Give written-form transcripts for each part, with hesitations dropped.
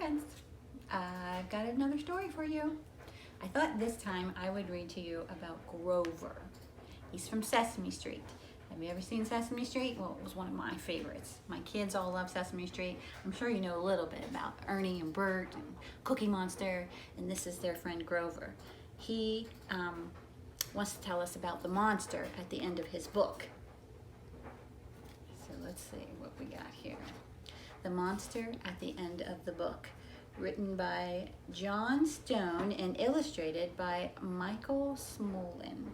friends, I've got another story for you. I thought this time I would read to you about Grover. He's from Sesame Street. Have you ever seen Sesame Street? Well, it was one of my favorites. My kids all love Sesame Street. I'm sure you know a little bit about Ernie and Bert and Cookie Monster, and this is their friend Grover. He wants to tell us about the monster at the end of his book. So let's see what we got here. The Monster at the End of the Book, written by John Stone and illustrated by Michael Smolin.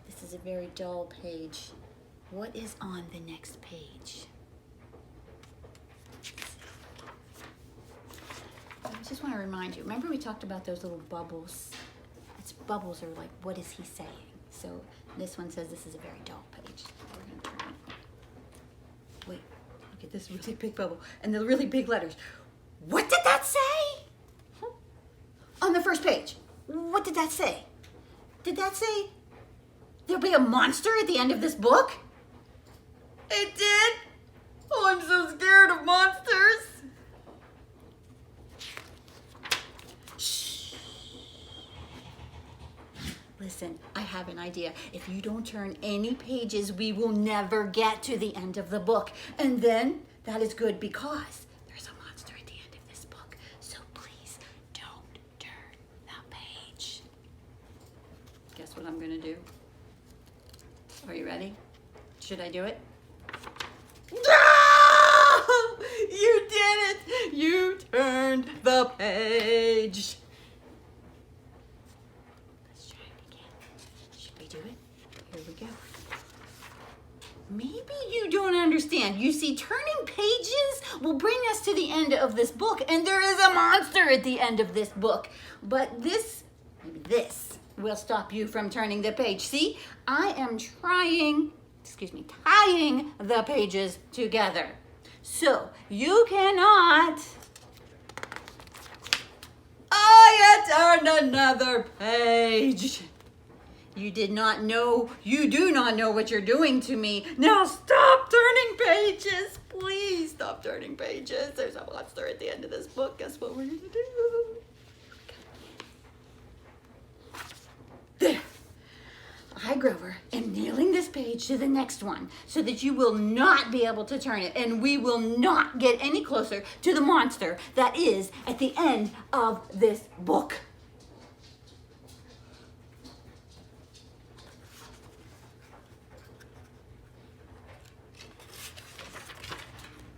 This is a very dull page. What is on the next page? I just want to remind you, remember we talked about those little bubbles? It's bubbles are like, what is he saying? So this one says this is a very dull page. We're going to turn it. Wait, look at this really big bubble and the really big letters. What did that say? On the first page, what did that say? Did that say there'll be a monster at the end of this book? It did? Oh, I'm so scared of monsters. Shh. Listen, I have an idea. If you don't turn any pages, we will never get to the end of the book. And then that is good because there's a monster at the end of this book. So please don't turn the page. Guess what I'm gonna do? Are you ready? Should I do it? No! You did it! You turned the page. Let's try it again. Should we do it? Here we go. Maybe you don't understand. You see, turning pages will bring us to the end of this book, and there is a monster at the end of this book. But this, maybe this, will stop you from turning the page. See, I am tying the pages together. So you cannot, you turned another page. You do not know what you're doing to me. Now stop turning pages. Please stop turning pages. There's a monster at the end of this book. Guess what we're gonna do? There. I, Grover, am nailing this page to the next one so that you will not be able to turn it and we will not get any closer to the monster that is at the end of this book.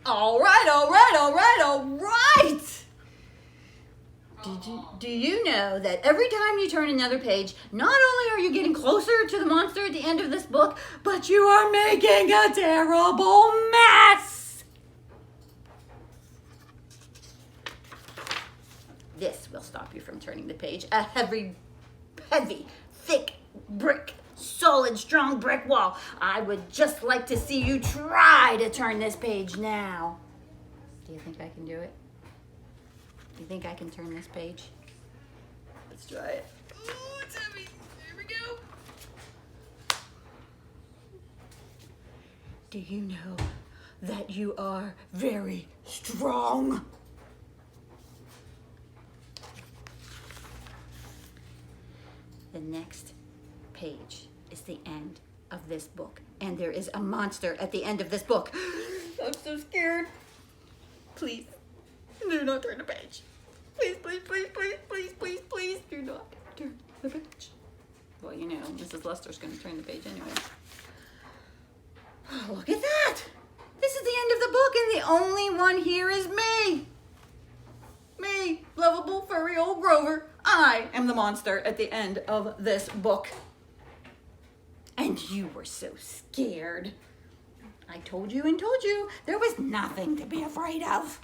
All right. Do you know that every time you turn another page, not only are you getting closer to the monster at the end of this book, but you are making a terrible mess? This will stop you from turning the page. A heavy, thick brick, solid, strong brick wall. I would just like to see you try to turn this page now. Do you think I can do it? You think I can turn this page? Let's try it. Ooh, it's heavy. Here we go. Do you know that you are very strong? The next page is the end of this book, and there is a monster at the end of this book. I'm so scared. Please, do not turn the page. Please do not turn the page. Well, you know, Mrs. Luster's going to turn the page anyway. Oh, look at that. This is the end of the book, and the only one here is me. Me, lovable, furry old Grover. I am the monster at the end of this book. And you were so scared. I told you, there was nothing to be afraid of.